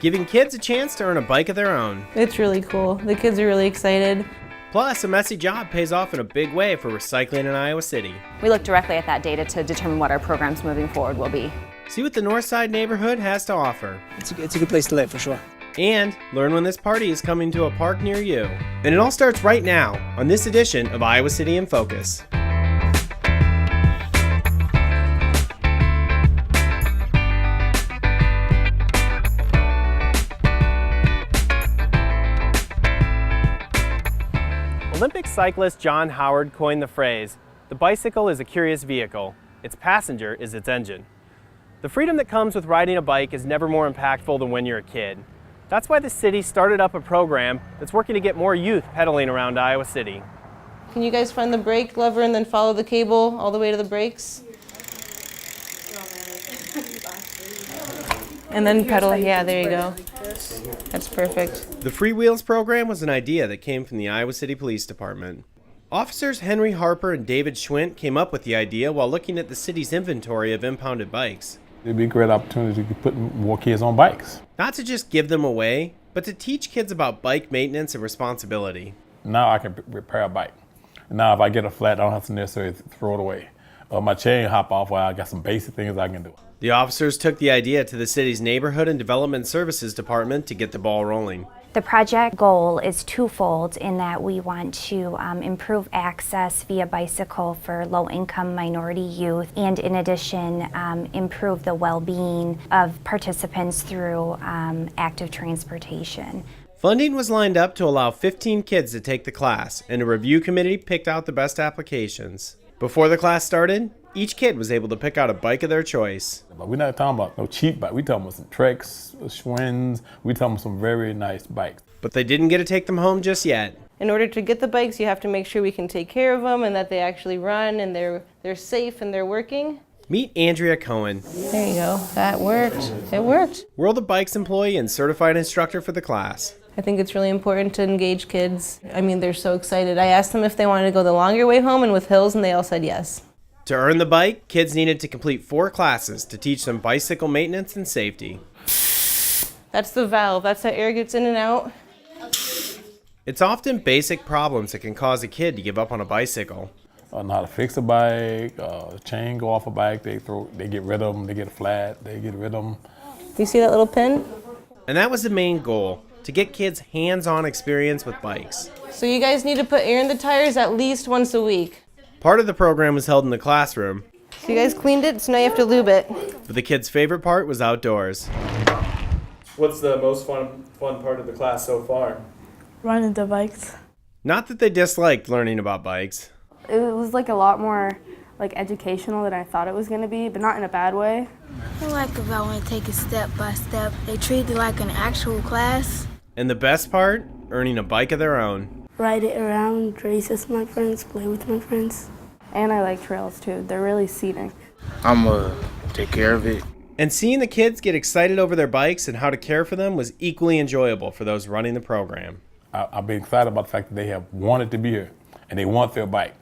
giving kids a chance to earn a bike of their own. It's really cool. The kids are really excited. Plus, a messy job pays off in a big way for recycling in Iowa City. We look directly at that data to determine what our programs moving forward will be. See what the Northside Neighborhood has to offer. It's a good place to live, for sure. And learn when this party is coming to a park near you. And it all starts right now on this edition of Iowa City in Focus. Olympic cyclist John Howard coined the phrase, "The bicycle is a curious vehicle. Its passenger is its engine." The freedom that comes with riding a bike is never more impactful than when you're a kid. That's why the city started up a program that's working to get more youth pedaling around Iowa City. Can you guys find the brake lever and then follow the cable all the way to the brakes? And then pedal, yeah, there you go. That's perfect. The Free Wheels program was an idea that came from the Iowa City Police Department. Officers Henry Harper and David Schwint came up with the idea while looking at the city's inventory of impounded bikes. It'd be a great opportunity to put more kids on bikes. Not to just give them away, but to teach kids about bike maintenance and responsibility. Now I can repair a bike. Now if I get a flat, I don't have to necessarily throw it away. My chain hop off, well, I got some basic things I can do. The officers took the idea to the city's Neighborhood and Development Services Department to get the ball rolling. The project goal is twofold in that we want to improve access via bicycle for low-income minority youth, and in addition, improve the well-being of participants through active transportation. Funding was lined up to allow 15 kids to take the class, and a review committee picked out the best applications. Before the class started, each kid was able to pick out a bike of their choice. But we're not talking about no cheap bike. We're talking about some Treks, Schwinn's. We're talking about some very nice bikes. But they didn't get to take them home just yet. In order to get the bikes, you have to make sure we can take care of them and that they actually run and they're safe and they're working. Meet Andrea Cohen. There you go. That worked. It worked. World of Bikes employee and certified instructor for the class. I think it's really important to engage kids. I mean, they're so excited. I asked them if they wanted to go the longer way home and with hills, and they all said yes. To earn the bike, kids needed to complete 4 classes to teach them bicycle maintenance and safety. That's the valve. That's how air gets in and out. It's often basic problems that can cause a kid to give up on a bicycle. Know how to fix a bike, chain go off a bike, they get rid of them, they get a flat, they get rid of them. Do you see that little pin? And that was the main goal, to get kids hands-on experience with bikes. So you guys need to put air in the tires at least once a week. Part of the program was held in the classroom. So you guys cleaned it, so now you have to lube it. But the kids' favorite part was outdoors. What's the most fun part of the class so far? Riding the bikes. Not that they disliked learning about bikes. It was like a lot more educational than I thought it was going to be, but not in a bad way. I like about when they take it step by step. They treat it like an actual class. And the best part, earning a bike of their own. Ride it around, race with my friends, play with my friends. And I like trails too. They're really scenic. I'm gonna take care of it. And seeing the kids get excited over their bikes and how to care for them was equally enjoyable for those running the program. I've been excited about the fact that they have wanted to be here and they want their bike.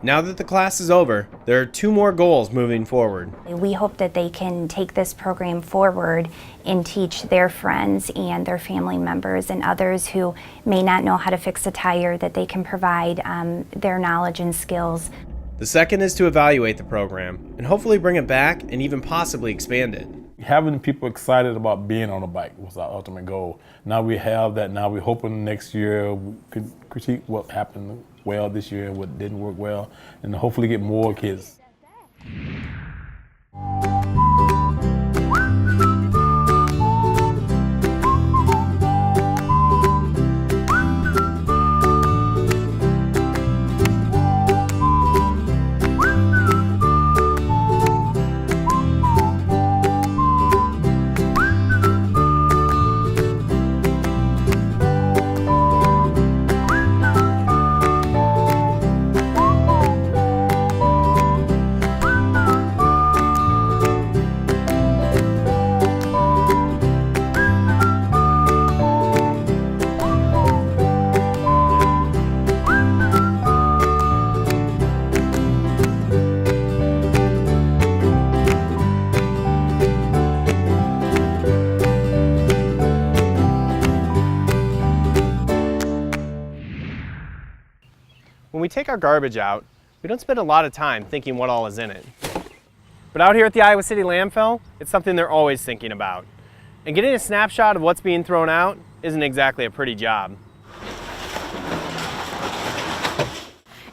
Now that the class is over, there are 2 more goals moving forward. We hope that they can take this program forward and teach their friends and their family members and others who may not know how to fix a tire, that they can provide their knowledge and skills. The second is to evaluate the program and hopefully bring it back and even possibly expand it. Having people excited about being on a bike was our ultimate goal. Now we have that. Now we're hoping next year we could critique what happened well this year and what didn't work well, and hopefully get more kids. we take our garbage out, we don't spend a lot of time thinking what all is in it. But out here at the Iowa City landfill, it's something they're always thinking about. And getting a snapshot of what's being thrown out isn't exactly a pretty job.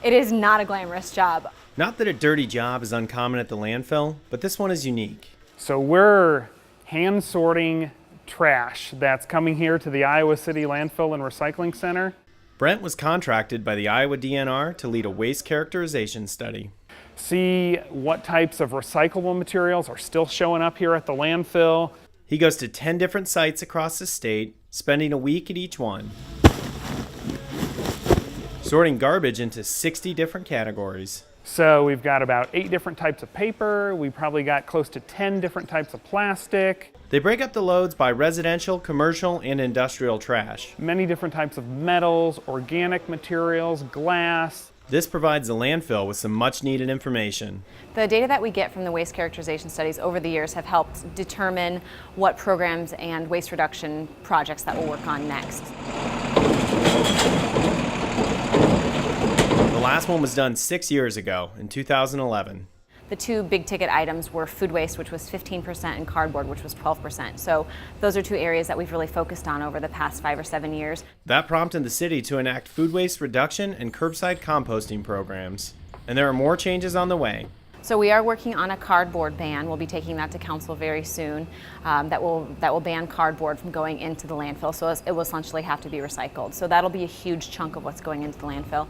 It is not a glamorous job. Not that a dirty job is uncommon at the landfill, but this one is unique. So we're hand sorting trash that's coming here to the Iowa City Landfill and Recycling Center. Brent was contracted by the Iowa DNR to lead a waste characterization study. See what types of recyclable materials are still showing up here at the landfill. He goes to 10 different sites across the state, spending a week at each one, sorting garbage into 60 different categories. So we've got about 8 different types of paper. We probably got close to 10 different types of plastic. They break up the loads by residential, commercial, and industrial trash. Many different types of metals, organic materials, glass. This provides the landfill with some much needed information. The data that we get from the waste characterization studies over the years have helped determine what programs and waste reduction projects that we'll work on next. The last one was done 6 years ago, in 2011. The 2 big ticket items were food waste, which was 15%, and cardboard, which was 12%. So those are 2 areas that we've really focused on over the past 5 or 7 years. That prompted the city to enact food waste reduction and curbside composting programs. And there are more changes on the way. So we are working on a cardboard ban. We'll be taking that to council very soon. That will ban cardboard from going into the landfill. So it will essentially have to be recycled. So that'll be a huge chunk of what's going into the landfill.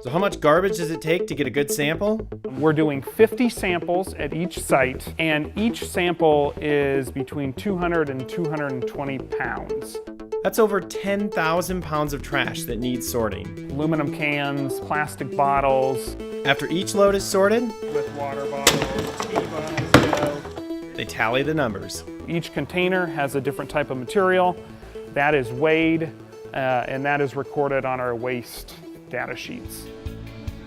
So how much garbage does it take to get a good sample? We're doing 50 samples at each site, and each sample is between 200 and 220 pounds. That's over 10,000 pounds of trash that needs sorting. Aluminum cans, plastic bottles. After each load is sorted, With water bottles, tea bottles, they tally the numbers. Each container has a different type of material. That is weighed, and that is recorded on our waste data sheets.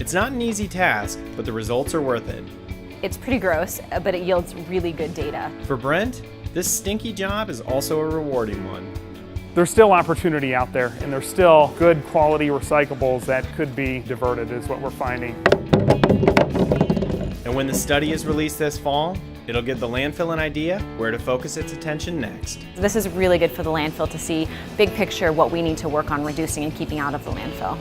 It's not an easy task, but the results are worth it. It's pretty gross, but it yields really good data. For Brent, this stinky job is also a rewarding one. There's still opportunity out there, and there's still good quality recyclables that could be diverted, is what we're finding. And when the study is released this fall, it'll give the landfill an idea where to focus its attention next. This is really good for the landfill to see big picture what we need to work on reducing and keeping out of the landfill.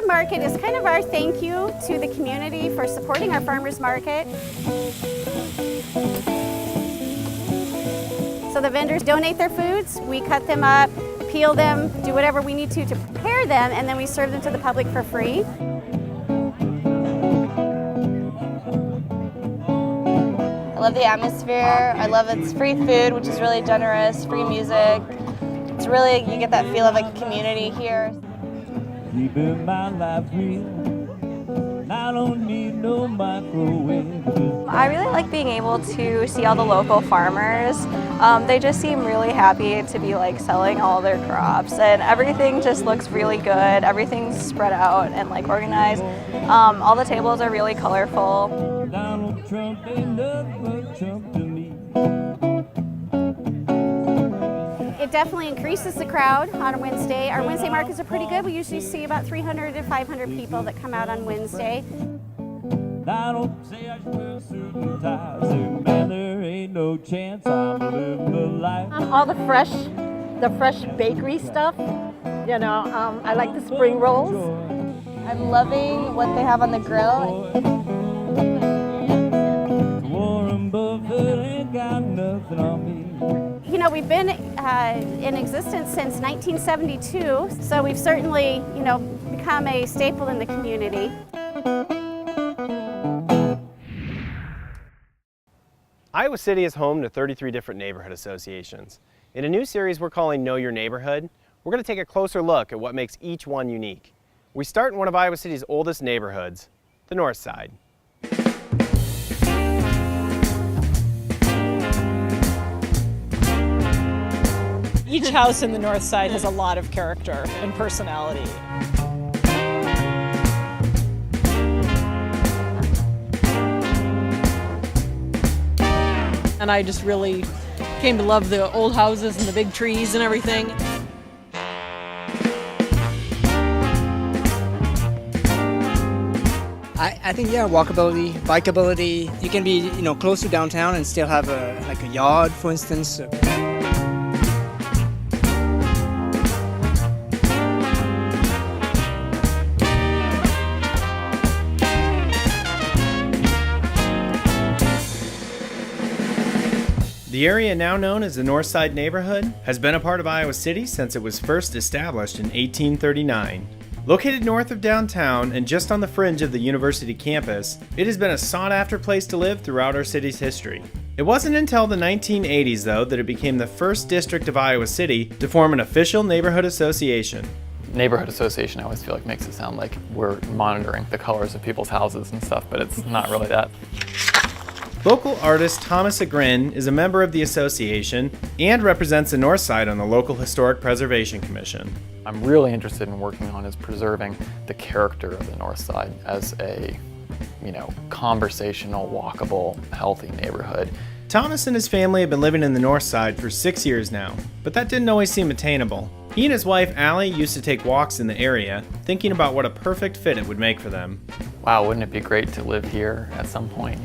Market is kind of our thank you to the community for supporting our farmers market. So the vendors donate their foods, we cut them up, peel them, do whatever we need to prepare them, and then we serve them to the public for free. I love the atmosphere. I love it's free food, which is really generous, free music. It's really, you get that feel of a community here. Keeping my life real. I don't need no microwave. I really like being able to see all the local farmers. They just seem really happy to be like selling all their crops, and everything just looks really good. Everything's spread out and like organized. All the tables are really colorful. Donald Trump ain't nothing but Trump to me. It definitely increases the crowd on a Wednesday. Our Wednesday markets are pretty good. We usually see about 300 to 500 people that come out on Wednesday. I don't say I should wear suit and tie. Say, man, there ain't no chance I'm living the life. All the fresh bakery stuff. You know, I like the spring rolls. I'm loving what they have on the grill. Warren Buffett ain't got nothing on me. You know, we've been in existence since 1972, so we've certainly, you know, become a staple in the community. Iowa City is home to 33 different neighborhood associations. In a new series we're calling Know Your Neighborhood, we're going to take a closer look at what makes each one unique. We start in one of Iowa City's oldest neighborhoods, the Northside. Each house in the Northside has a lot of character and personality. And I just really came to love the old houses and the big trees and everything. I think, yeah, walkability, bikeability. You can be, close to downtown and still have a yard, for instance. The area now known as the Northside Neighborhood has been a part of Iowa City since it was first established in 1839. Located north of downtown and just on the fringe of the university campus, it has been a sought-after place to live throughout our city's history. It wasn't until the 1980s, though, that it became the first district of Iowa City to form an official neighborhood association. Neighborhood association, I always feel like makes it sound like we're monitoring the colors of people's houses and stuff, but it's not really that. Local artist Thomas Agron is a member of the association and represents the North Side on the local Historic Preservation Commission. I'm really interested in working on is preserving the character of the North Side as a, conversational, walkable, healthy neighborhood. Thomas and his family have been living in the North Side for 6 years now, but that didn't always seem attainable. He and his wife Allie used to take walks in the area, thinking about what a perfect fit it would make for them. Wow, wouldn't it be great to live here at some point,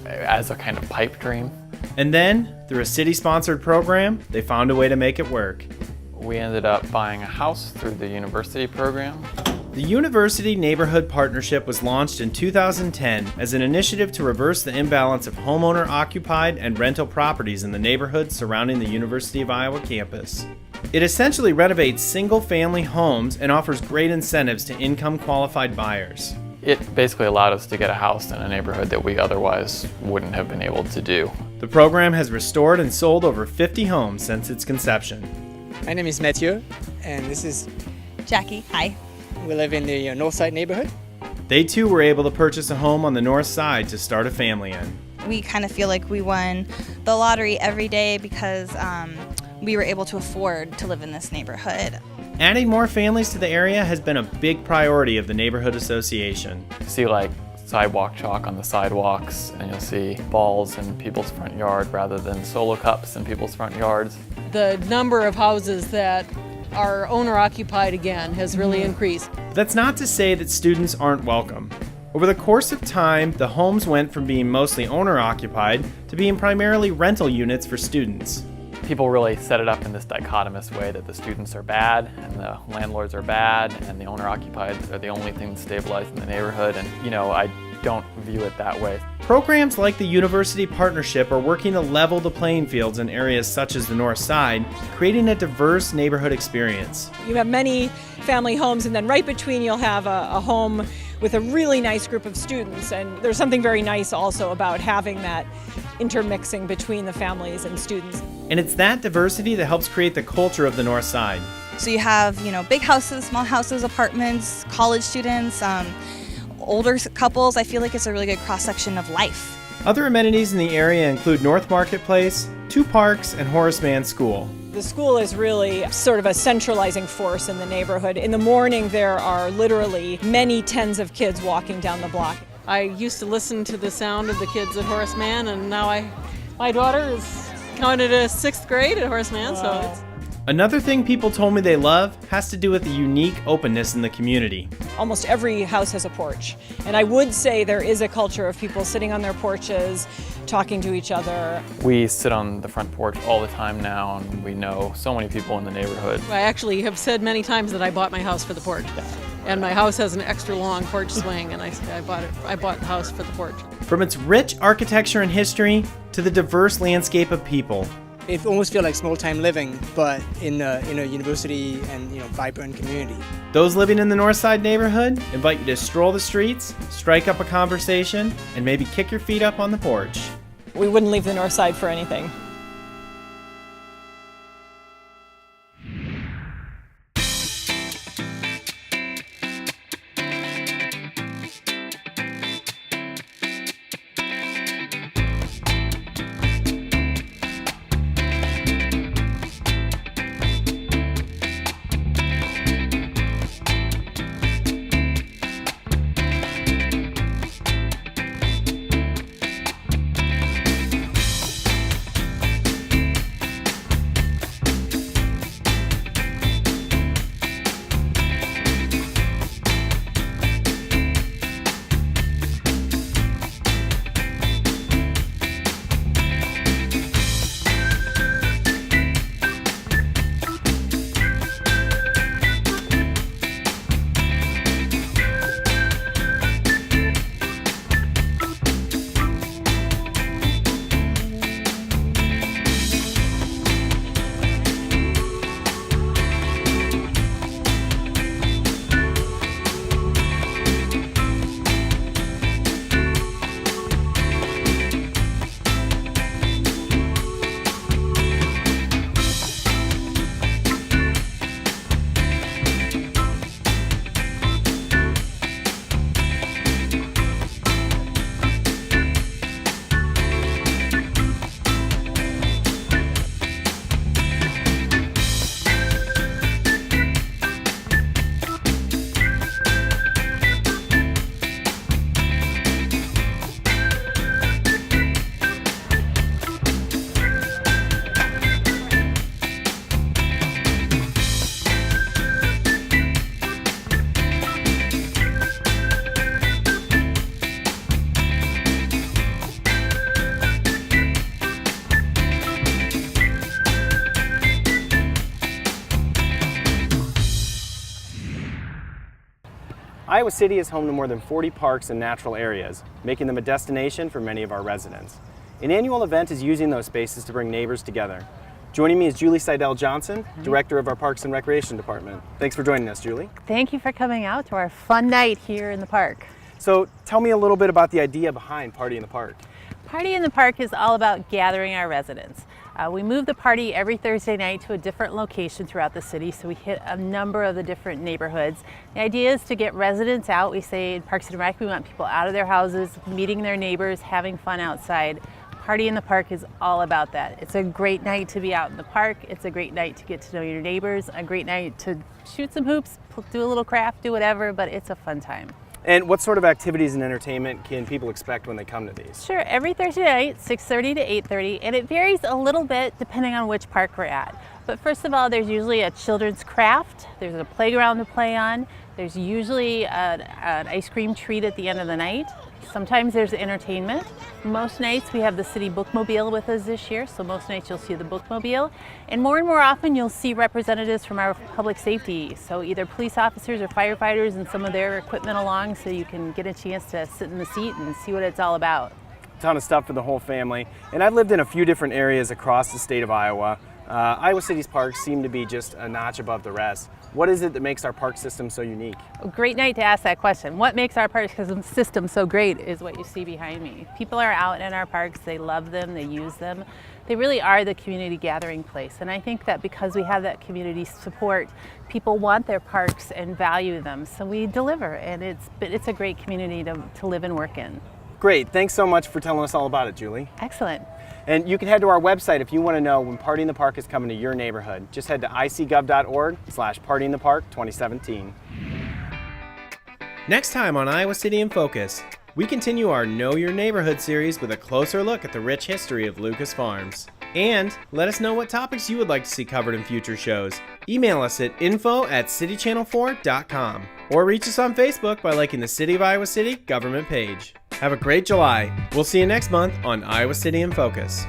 as a kind of pipe dream? And then, through a city-sponsored program, they found a way to make it work. We ended up buying a house through the university program. The University Neighborhood Partnership was launched in 2010 as an initiative to reverse the imbalance of homeowner-occupied and rental properties in the neighborhoods surrounding the University of Iowa campus. It essentially renovates single-family homes and offers great incentives to income-qualified buyers. It basically allowed us to get a house in a neighborhood that we otherwise wouldn't have been able to do. The program has restored and sold over 50 homes since its conception. My name is Mathieu, and this is Jackie. Hi. We live in the Northside Neighborhood. They too were able to purchase a home on the North Side to start a family in. We kind of feel like we won the lottery every day because we were able to afford to live in this neighborhood. Adding more families to the area has been a big priority of the Neighborhood Association. You see sidewalk chalk on the sidewalks, and you'll see balls in people's front yard rather than solo cups in people's front yards. The number of houses that are owner-occupied again has really increased. That's not to say that students aren't welcome. Over the course of time, the homes went from being mostly owner-occupied to being primarily rental units for students. People really set it up in this dichotomous way that the students are bad and the landlords are bad and the owner-occupied are the only thing stabilizing the neighborhood, and I don't view it that way. Programs like the University Partnership are working to level the playing fields in areas such as the North Side, creating a diverse neighborhood experience. You have many family homes, and then right between you'll have a home with a really nice group of students, and there's something very nice also about having that intermixing between the families and students. And it's that diversity that helps create the culture of the North Side. So you have, big houses, small houses, apartments, college students, older couples. I feel like it's a really good cross-section of life. Other amenities in the area include North Marketplace, 2 parks, and Horace Mann School. The school is really sort of a centralizing force in the neighborhood. In the morning, there are literally many tens of kids walking down the block. I used to listen to the sound of the kids at Horace Mann, and now my daughter is going into 6th grade at Horace Mann, wow. So it's... Another thing people told me they love has to do with the unique openness in the community. Almost every house has a porch, and I would say there is a culture of people sitting on their porches, talking to each other. We sit on the front porch all the time now, and we know so many people in the neighborhood. I actually have said many times that I bought my house for the porch. Yeah. And my house has an extra long porch swing, and I bought the house for the porch. From its rich architecture and history to the diverse landscape of people. It almost feels like small-time living, but in a university and vibrant community. Those living in the Northside Neighborhood invite you to stroll the streets, strike up a conversation, and maybe kick your feet up on the porch. We wouldn't leave the North Side for anything. Iowa City is home to more than 40 parks and natural areas, making them a destination for many of our residents. An annual event is using those spaces to bring neighbors together. Joining me is Julie Seidel-Johnson, Director of our Parks and Recreation Department. Thanks for joining us, Julie. Thank you for coming out to our fun night here in the park. So tell me a little bit about the idea behind Party in the Park. Party in the Park is all about gathering our residents. We move the party every Thursday night to a different location throughout the city, so we hit a number of the different neighborhoods. The idea is to get residents out. We say in Parks and Rec, we want people out of their houses, meeting their neighbors, having fun outside. Party in the Park is all about that. It's a great night to be out in the park. It's a great night to get to know your neighbors, a great night to shoot some hoops, do a little craft, do whatever, but it's a fun time. And what sort of activities and entertainment can people expect when they come to these? Sure, every Thursday night, 6:30 to 8:30, and it varies a little bit depending on which park we're at. But first of all, there's usually a children's craft, there's a playground to play on, there's usually an ice cream treat at the end of the night. Sometimes there's entertainment. Most nights we have the city bookmobile with us this year, so most nights you'll see the bookmobile. And more often you'll see representatives from our public safety, so either police officers or firefighters and some of their equipment along, so you can get a chance to sit in the seat and see what it's all about. A ton of stuff for the whole family. And I've lived in a few different areas across the state of Iowa. Iowa City's parks seem to be just a notch above the rest. What is it that makes our park system so unique? A great night to ask that question. What makes our park system so great is what you see behind me. People are out in our parks, they love them, they use them. They really are the community gathering place. And I think that because we have that community support, people want their parks and value them. So we deliver, and it's a great community to live and work in. Great, thanks so much for telling us all about it, Julie. Excellent. And you can head to our website if you want to know when Party in the Park is coming to your neighborhood. Just head to icgov.org/partyinthepark2017. Next time on Iowa City in Focus, we continue our Know Your Neighborhood series with a closer look at the rich history of Lucas Farms. And let us know what topics you would like to see covered in future shows. Email us at info@citychannel4.com or reach us on Facebook by liking the City of Iowa City government page. Have a great July. We'll see you next month on Iowa City in Focus.